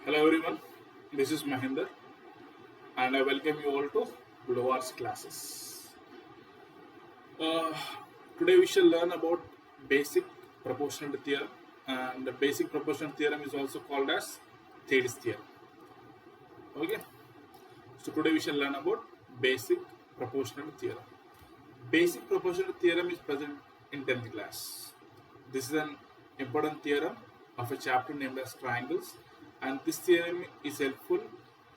Hello everyone, this is Mahinder and I welcome you all to Lowar's classes. Uh, Today we shall learn about basic proportionality theorem, and the basic proportionality theorem is also called as Thales theorem. Okay, so today we shall learn about basic proportionality theorem. Basic proportionality theorem is present in 10th class. This is an important theorem of a chapter named as triangles, and this theorem is helpful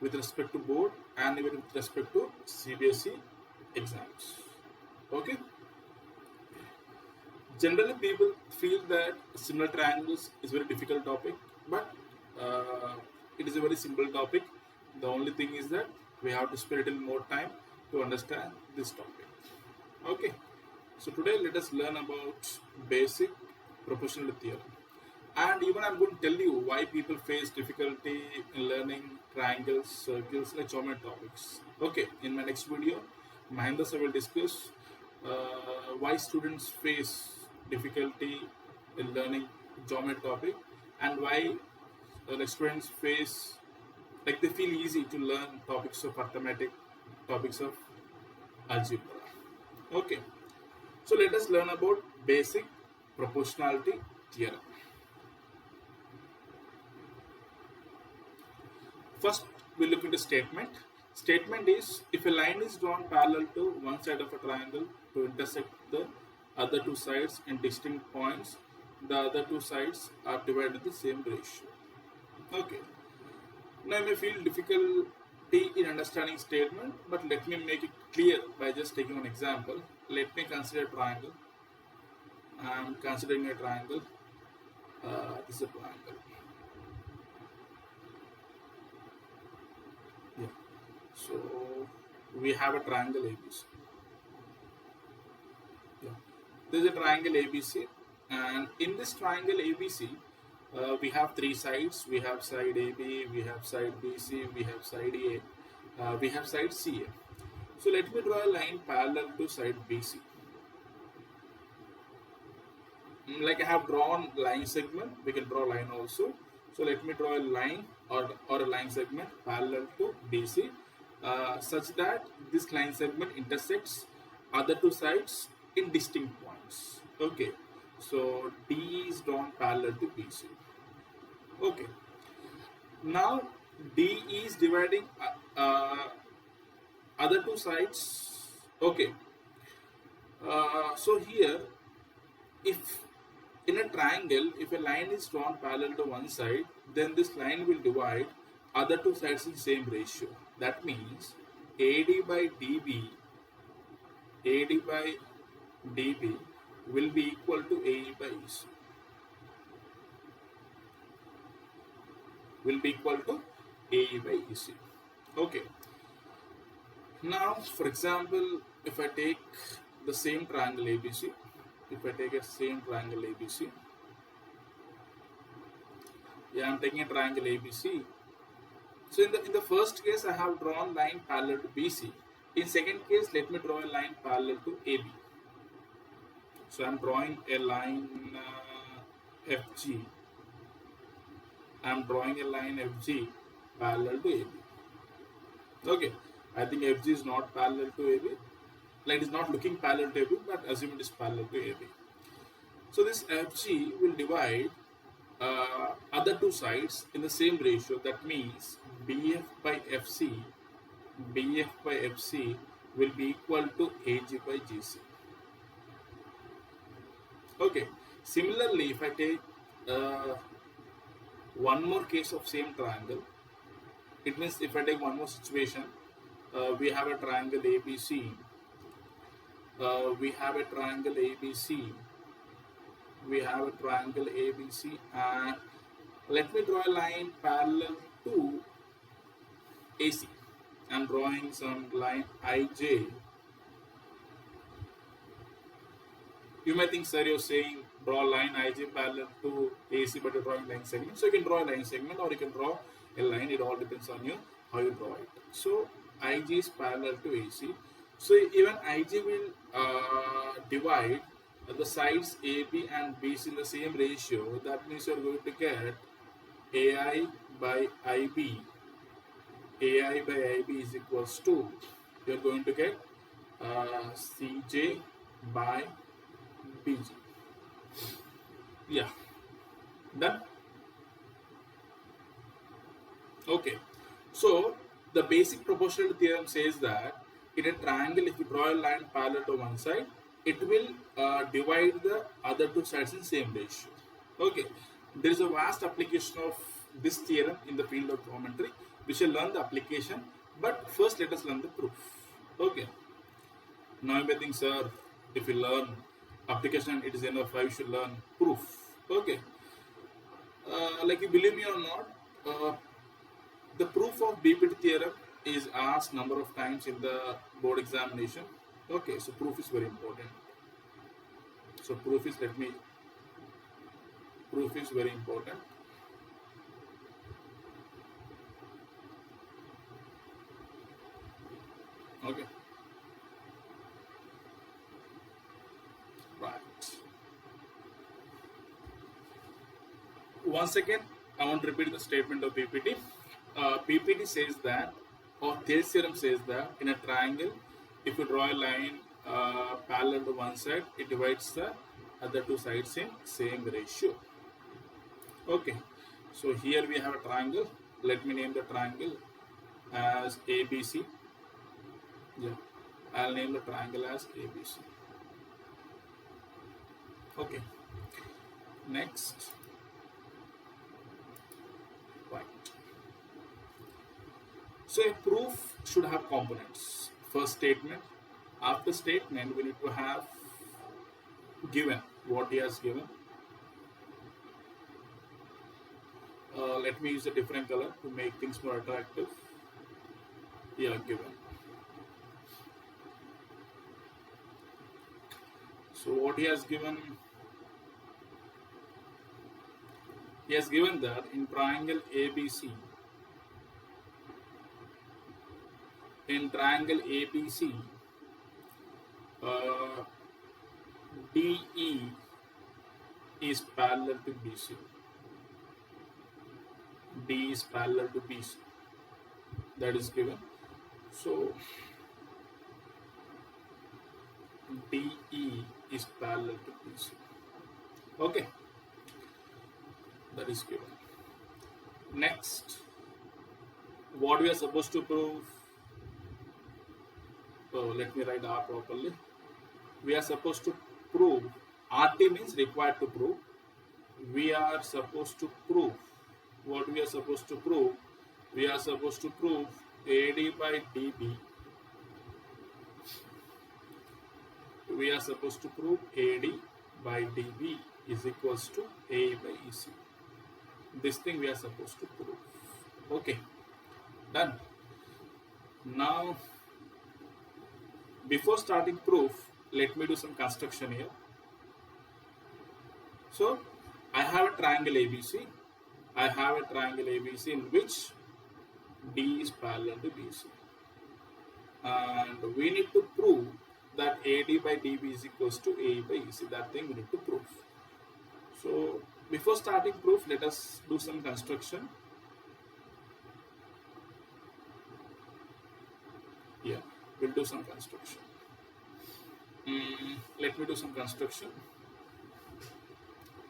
with respect to board and even with respect to CBSE exams. Okay. Generally, people feel that similar triangles is a very difficult topic, but it is a very simple topic. The only thing is that we have to spend a little more time to understand this topic. Okay. So today let us learn about basic proportionality theorem. And even I'm going to tell you why people face difficulty in learning triangles, circles, like geometry topics. Okay, in my next video, Mahendra sir will discuss why students face difficulty in learning geometry topic and why the students face, like they feel easy to learn topics of arithmetic, topics of algebra. Okay, so let us learn about basic proportionality theorem. First, we look into statement. Statement is if a line is drawn parallel to one side of a triangle to intersect the other two sides in distinct points, the other two sides are divided the same ratio. Okay. Now, I may feel difficulty in understanding statement, but let me make it clear by just taking an example. Let me consider a triangle. I am considering a triangle. This is a triangle. Yeah. So we have a triangle ABC. Yeah. There is a triangle ABC, and in this triangle ABC, we have three sides. We have side AB, we have side BC, we have side A, we have side CA. So let me draw a line parallel to side BC. Like I have drawn line segment, we can draw line also. So let me draw a line or a line segment parallel to BC, such that this line segment intersects other two sides in distinct points. Okay, so D is drawn parallel to BC. Okay, now D is dividing other two sides. Okay, so here, if in a triangle, if a line is drawn parallel to one side, then this line will divide other two sides in same ratio. That means AD by DB, AD by DB will be equal to AE by EC. Will be equal to AE by EC. Okay. Now, for example, if I take the same triangle ABC, if I take a same triangle ABC, yeah, I'm taking a triangle ABC. So in the first case, I have drawn line parallel to BC. In second case, let me draw a line parallel to AB. So I'm drawing a line FG. I'm drawing a line FG parallel to AB. Okay, I think FG is not parallel to AB. Like it is not looking parallel to AB, but assume it is parallel to AB. So this FG will divide other two sides in the same ratio. That means BF by FC, BF by FC will be equal to AG by GC. Okay. Similarly, if I take one more case of same triangle, it means if I take one more situation, we have a triangle ABC. We have a triangle ABC. We have a triangle ABC, and let me draw a line parallel to AC. I'm drawing some line IJ. You may think, sir, you're saying draw line IJ parallel to AC, but you're drawing line segment. So you can draw a line segment or you can draw a line. It all depends on you how you draw it. So IG is parallel to AC. So even IG will divide the sides AB and BC in the same ratio. That means you're going to get AI by IB, AI by IB is equals to, you're going to get CJ by BG. Yeah, done. Okay, so the basic proportionality theorem says that in a triangle, if you draw a line parallel to one side, it will divide the other two sides in same ratio. Okay, there is a vast application of this theorem in the field of geometry. We shall learn the application, but first let us learn the proof. Okay, now you may think, sir, if you learn application, it is enough. I should learn proof. Okay, like you believe me or not, the proof of BPT theorem is asked number of times in the board examination. Okay, so proof is very important. So proof is very important. Okay, right. Once again, I want to repeat the statement of BPT. BPT says that, or Thales theorem says that, in a triangle, if you draw a line parallel to one side, it divides the other two sides in same ratio. Okay, so here we have a triangle. Let me name the triangle as ABC. Yeah, I'll name the triangle as ABC. Okay, next. Right. So a proof should have components. First statement. After statement, we need to have given what he has given. Let me use a different color to make things more attractive. Yeah, given. So what he has given that in triangle ABC, uh, DE is parallel to BC. D is parallel to BC. That is given. So DE is parallel to BC. Okay, that is given. Next, what we are supposed to prove? Oh, let me write R properly. We are supposed to prove, RT means required to prove. We are supposed to prove, what we are supposed to prove? We are supposed to prove AD by DB. We are supposed to prove AD by DB is equals to A by EC. This thing we are supposed to prove. Okay, done. Now, before starting proof, let me do some construction here. So, I have a triangle ABC. I have a triangle ABC in which D is parallel to BC. And we need to prove that AD by DB is equals to A by EC. That thing we need to prove. So, before starting proof, let us do some construction. Yeah, we'll do some construction. Let me do some construction.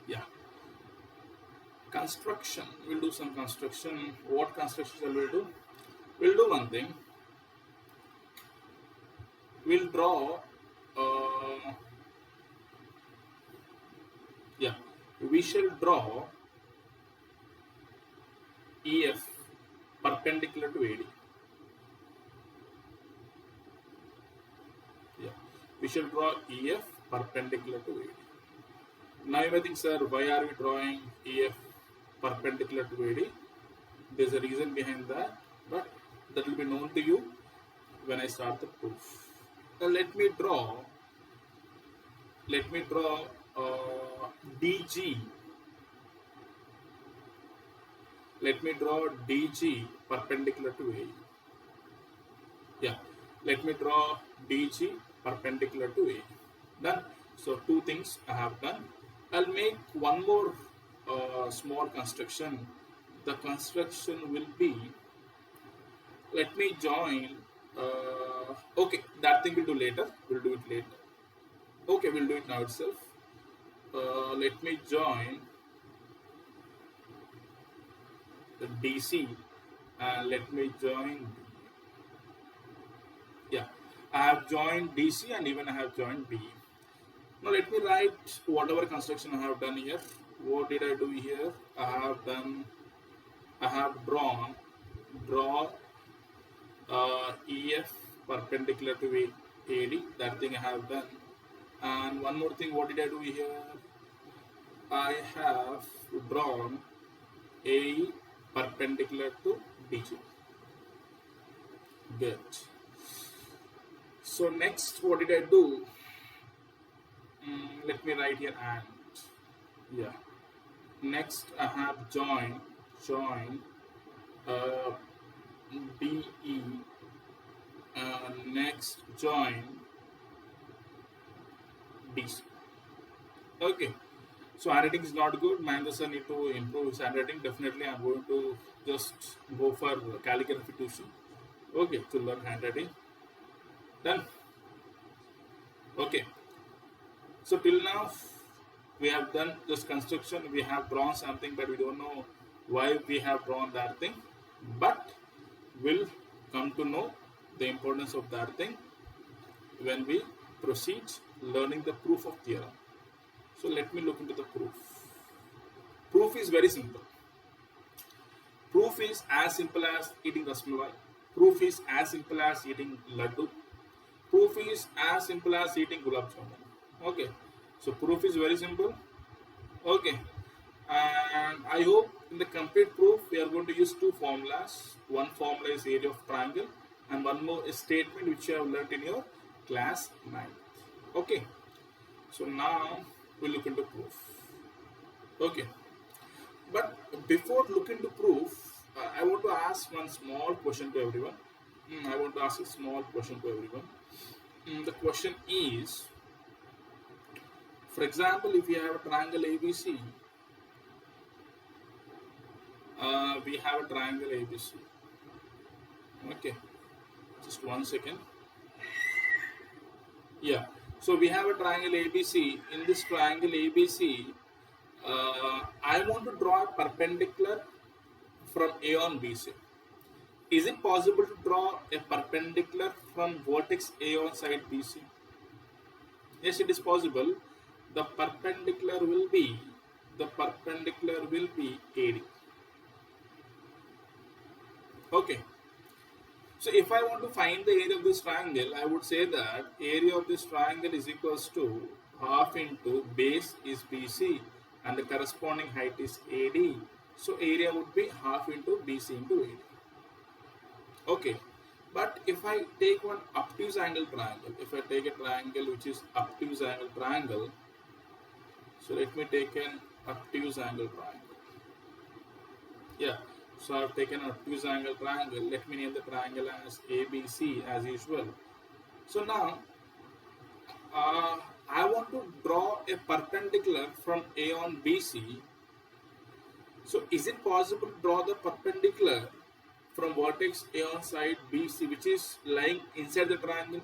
Yeah. Construction. We'll do some construction. What construction shall we do? We'll do one thing. We'll draw. Yeah. We shall draw EF perpendicular to AD. Yeah. We shall draw EF perpendicular to AD. Now you may think, sir, why are we drawing EF perpendicular to AD? There's a reason behind that, but that will be known to you when I start the proof. Now let me draw DG. Let me draw DG perpendicular to AE. Yeah, let me draw DG perpendicular to AE. Done. So two things I have done. I'll make one more small construction the construction will be, let me join, okay, that thing we'll do later, we'll do it later. Okay, we'll do it now itself. Let me join the DC and let me join, yeah, I have joined DC and even I have joined B. Now let me write whatever construction I have done here. What did I do here? I have draw EF perpendicular to AD, that thing I have done. And one more thing, what did I do here? I have drawn A perpendicular to BG. Good. So next, what did I do? Let me write here and, yeah. Next, I have join BE. Next, join DC. Okay. So handwriting is not good. Mahendra need to improve his handwriting. Definitely, I'm going to just go for calligraphy tuition. Okay, to learn handwriting. Done. Okay. So till now, we have done this construction. We have drawn something, but we don't know why we have drawn that thing. But we'll come to know the importance of that thing when we proceed learning the proof of theorem. So let me look into the proof. Proof is very simple. Proof is as simple as eating rasmalai. Proof is as simple as eating laddu. Proof is as simple as eating gulab jamun. Okay. So proof is very simple. Okay. And I hope in the complete proof we are going to use two formulas. One formula is area of triangle and one more is statement which you have learnt in your class 9. Okay. So now we look into proof. Okay. But before looking to proof, I want to ask one small question to everyone. I want to ask a small question to everyone. The question is, for example, if you have a triangle ABC, we have a triangle ABC. Okay, just 1 second. Yeah, so we have a triangle ABC. In this triangle ABC, I want to draw a perpendicular from A on BC. Is it possible to draw a perpendicular from vertex A on side BC? Yes, it is possible. The perpendicular will be AD. Okay. So if I want to find the area of this triangle, I would say that area of this triangle is equals to half into base is BC and the corresponding height is AD. So area would be half into BC into AD. Okay. But if I take one obtuse angle triangle, if I take a triangle which is obtuse angle triangle, so let me take an obtuse angle triangle. Yeah. So I have taken an obtuse angle triangle. Let me name the triangle as ABC as usual. So now I want to draw a perpendicular from A on BC. So is it possible to draw the perpendicular from vertex A on side BC which is lying inside the triangle?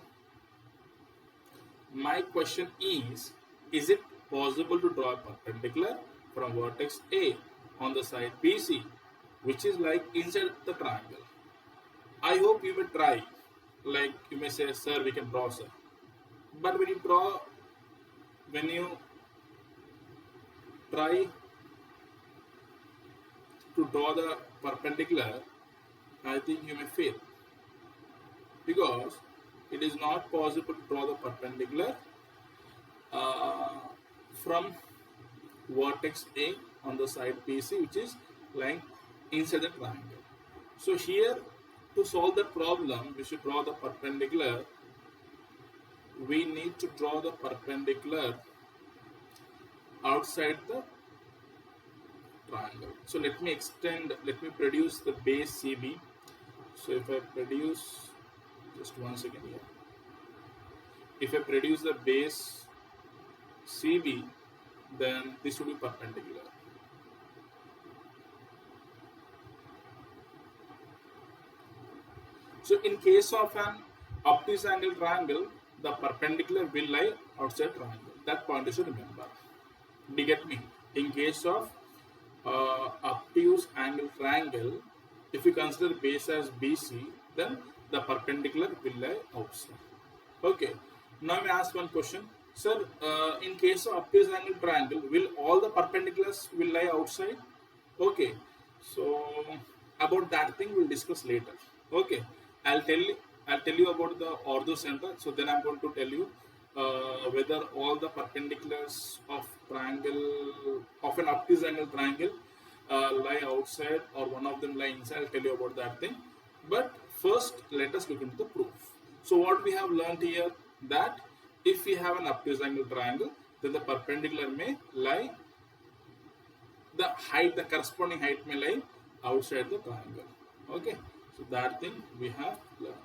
My question is it possible to draw a perpendicular from vertex A on the side BC which is like inside the triangle? I hope you may try. Like you may say, sir, we can draw, sir. But when you try to draw the perpendicular, I think you may fail. Because it is not possible to draw the perpendicular from vertex A on the side BC which is lying inside the triangle. So here, to solve that problem, we should draw the perpendicular. We need to draw the perpendicular outside the triangle. So let me produce the base CB. So if I produce, just 1 second here. If I produce the base CB, then this will be perpendicular. So in case of an obtuse angle triangle, the perpendicular will lie outside triangle. That point you should remember. Do you get me? In case of obtuse angle triangle, if you consider base as BC, then the perpendicular will lie outside. Okay. Now I ask one question, sir. In case of obtuse angle triangle, will all the perpendiculars will lie outside? Okay. So about that thing we'll discuss later. Okay. I'll tell you. I'll tell you about the orthocenter. So then I'm going to tell you whether all the perpendiculars of triangle of an obtuse angle triangle lie outside or one of them lie inside. I'll tell you about that thing. But first, let us look into the proof. So what we have learned here, that if we have an obtuse angle triangle, then the perpendicular may lie, the height, the corresponding height may lie outside the triangle. Okay, so that thing we have learned.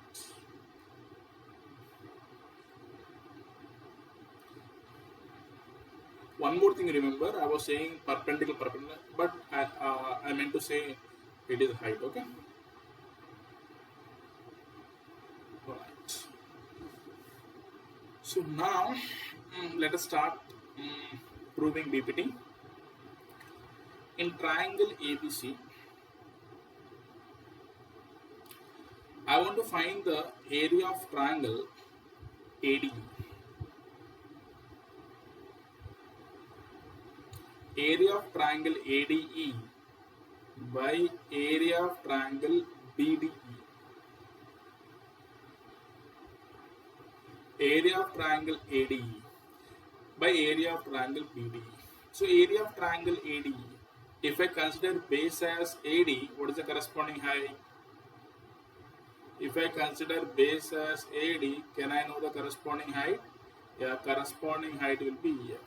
One more thing, remember, I was saying perpendicular, but I meant to say it is height. Okay. Right. So now let us start proving BPT. In triangle ABC, I want to find the area of triangle ADE. Area of triangle ADE by area of triangle BDE. Area of triangle ADE by area of triangle BDE. So area of triangle ADE, if I consider base as AD, what is the corresponding height? If I consider base as AD, can I know the corresponding height? Yeah, corresponding height will be EF.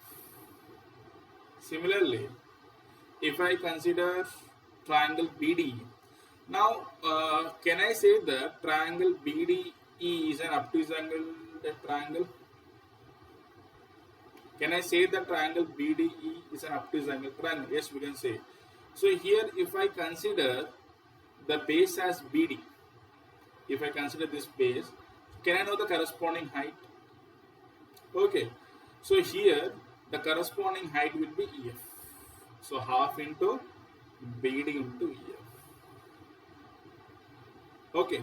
Similarly, if I consider triangle BDE, now can I say that triangle BDE is an obtuse angle triangle? Can I say that triangle BDE is an obtuse angle triangle? Yes, we can say. So here, if I consider the base as BD, if I consider this base, can I know the corresponding height? Okay, so here the corresponding height will be EF. So half into BD into EF. Okay,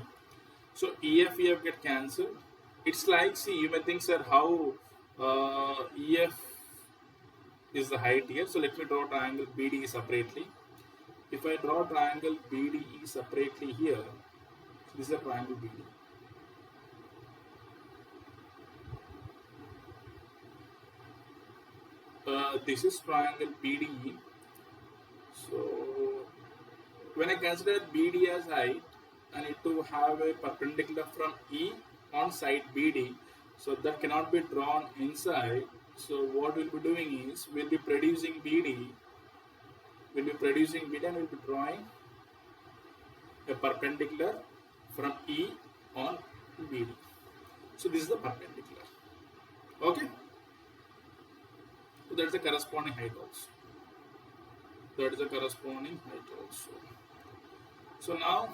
so EF get cancelled. It's like, see, you may think, sir, how EF is the height here. So let me draw triangle BDE separately. If I draw triangle BDE separately here, so this is a triangle BD. This is triangle BDE. So when I consider BD as height, I need to have a perpendicular from E on side BD. So that cannot be drawn inside. So what we'll be doing is, we'll be producing BD. We'll be producing BD and we'll be drawing a perpendicular from E on BD. So this is the perpendicular. Okay. So that's the corresponding height also. That is the corresponding height also. So now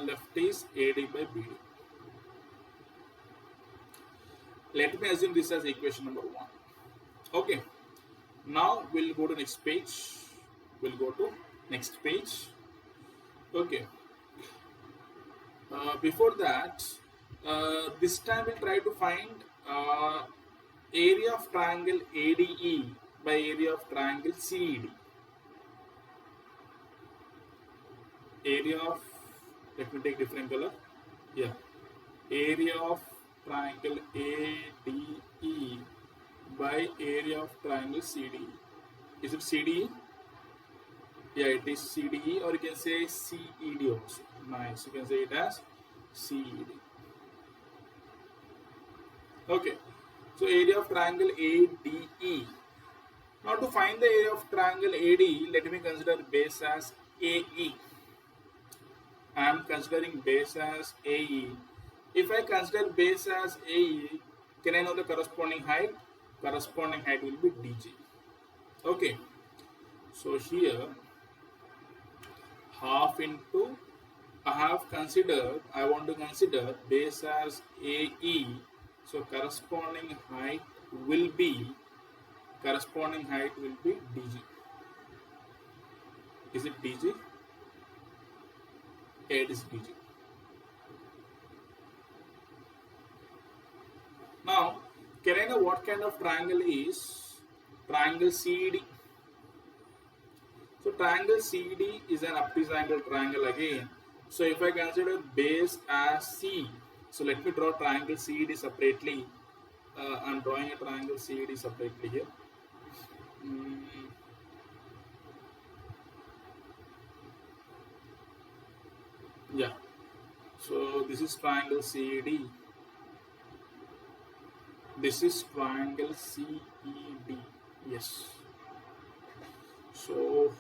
left is AD by BD. Let me assume this as equation number 1. Okay. Now we'll go to next page. We'll go to next page. Okay. Before that, this time we'll try to find area of triangle ADE by area of triangle CED. Area of, let me take different color. Yeah. Area of triangle ADE by area of triangle CDE. Is it CDE? Yeah, it is CDE, or you can say CED also. Nice. You can say it as CED. Okay. So area of triangle ADE. Now to find the area of triangle ADE, let me consider base as AE. I am considering base as AE. If I consider base as AE, can I know the corresponding height? Corresponding height will be DG. Okay. So here, half into I want to consider base as AE, so corresponding height will be DG. Is it DG? Yeah, it is DG. Now, can I know what kind of triangle is triangle CD? So triangle CD is an epicycle triangle again. So if I consider base as C, so let me draw triangle CD separately. I'm drawing a triangle CD separately here. Mm, yeah. So this is triangle CD. This is triangle CED. Yes. So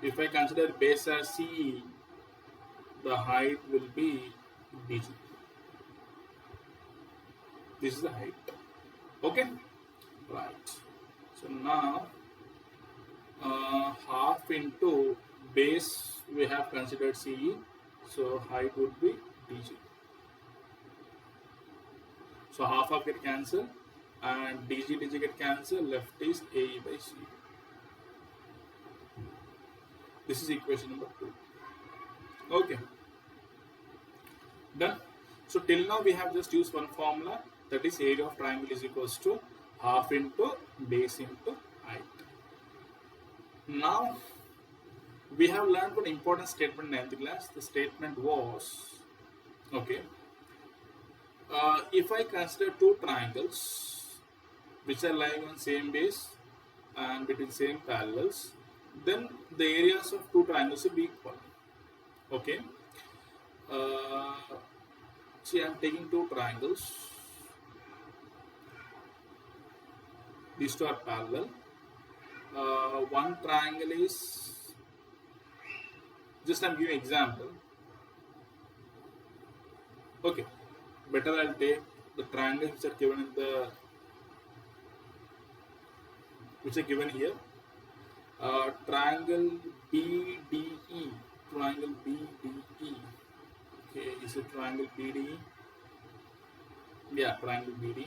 if I consider base as CE, the height will be DG. This is the height. Okay. Right. So now half into base we have considered CE, so height would be DG. So half of get cancel and DG get cancel, left is AE by CE. This is equation number 2. Okay, done. So till now we have just used one formula, that is area of triangle is equals to half into base into height. Now we have learned one important statement in 9th class. The statement was, okay, if I consider two triangles which are lying on same base and between same parallels, then the areas of two triangles will be equal. Okay. See, I am taking two triangles. These two are parallel. One triangle is, just I am giving example. Okay, better I'll take the triangles which are given in the here. Triangle BDE. Triangle BDE. Okay, is it triangle BDE? Yeah, triangle BDE.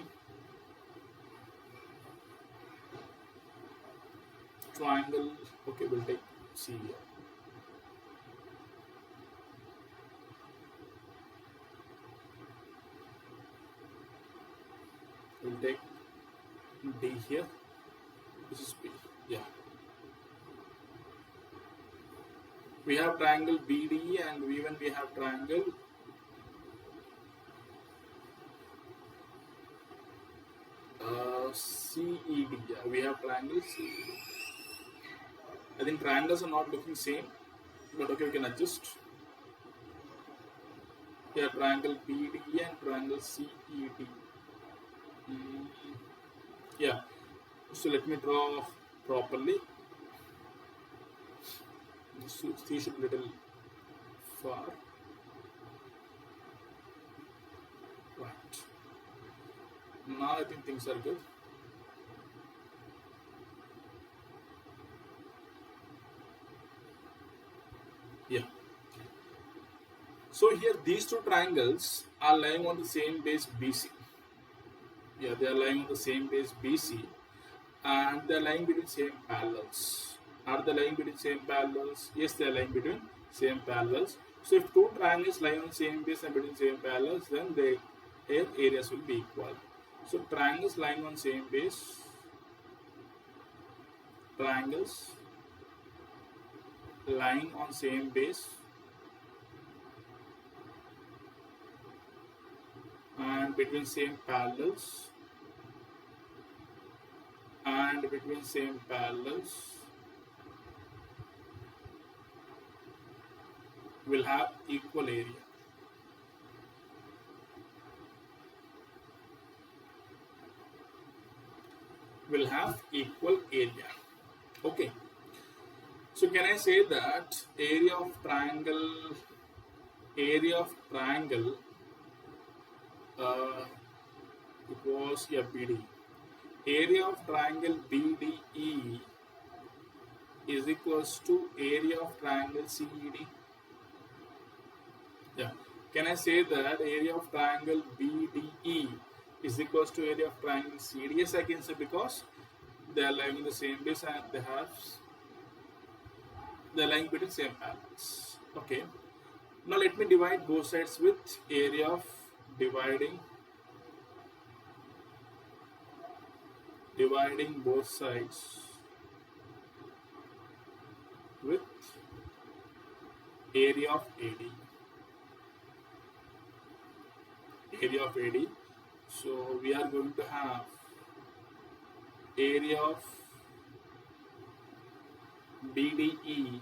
Triangle. Okay, we'll take C here. We'll take D here. This is B. Yeah. We have triangle BDE and even we have triangle CED. Yeah, we have triangle CED. I think triangles are not looking same, but okay, we can adjust. Yeah, triangle BDE and triangle CED. Yeah, so let me draw properly. This should be little far. Right. Now I think things are good. Yeah. So here these two triangles are lying on the same base BC. Yeah, they are lying on the same base BC and they are lying between same parallels. Are they lying between same parallels? Yes, they are lying between same parallels. So if two triangles lie on same base and between same parallels, then their areas will be equal. So triangles lying on same base, triangles lying on same base and between same parallels will have equal area. Will have equal area. Okay. So can I say that area of triangle it was BD. Area of triangle BDE is equals to area of triangle CED. can I say that area of triangle BDE is equals to area of triangle CD? Yes, I can say, because they are lying in the same base and they are lying between same parallels. Okay. Now let me divide both sides with area of dividing both sides with area of AD. So we are going to have area of BDE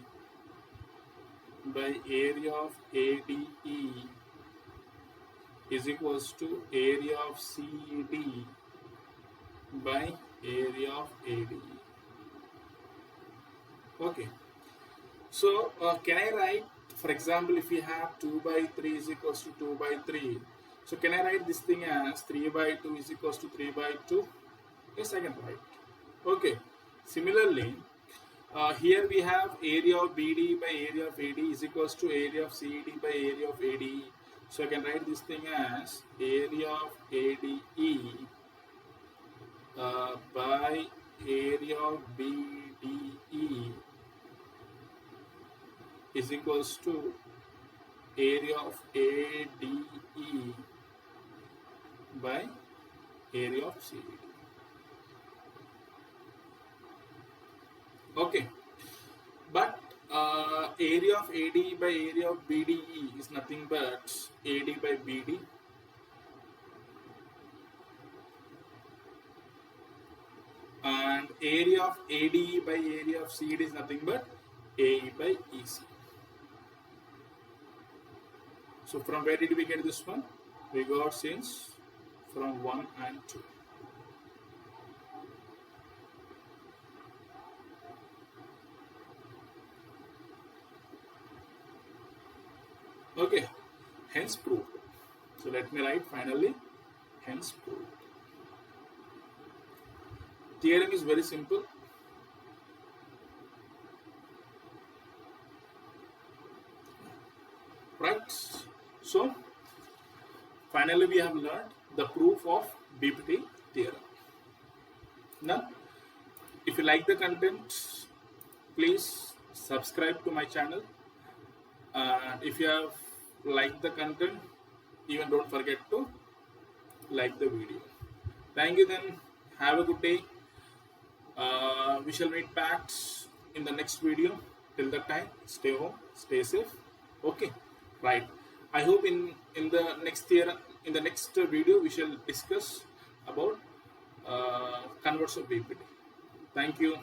by area of ADE is equals to area of CD by area of ADE. Okay. So can I write, for example, if we have 2 by 3 is equals to 2 by 3, so can I write this thing as 3 by 2 is equals to 3 by 2? Yes, I can write. Okay. Similarly, here we have area of BD by area of AD is equals to area of CD by area of ADE. So I can write this thing as area of ADE by area of BDE is equals to area of ADE by area of CD. Okay, but area of AD by area of BDE is nothing but AD by BD and area of AD by area of CD is nothing but AE by EC. So from where did we get this one? We got since from 1 and 2. Okay, hence proved. So let me write finally, hence proved. Theorem is very simple. Right? So finally we have learned the proof of BPT theorem. Now, if you like the content, please subscribe to my channel. If you have liked the content, even don't forget to like the video. Thank you then. Have a good day. We shall meet back in the next video. Till that time, stay home, stay safe. Okay, right. I hope in the next year, in the next video, we shall discuss about converts of BPT. Thank you.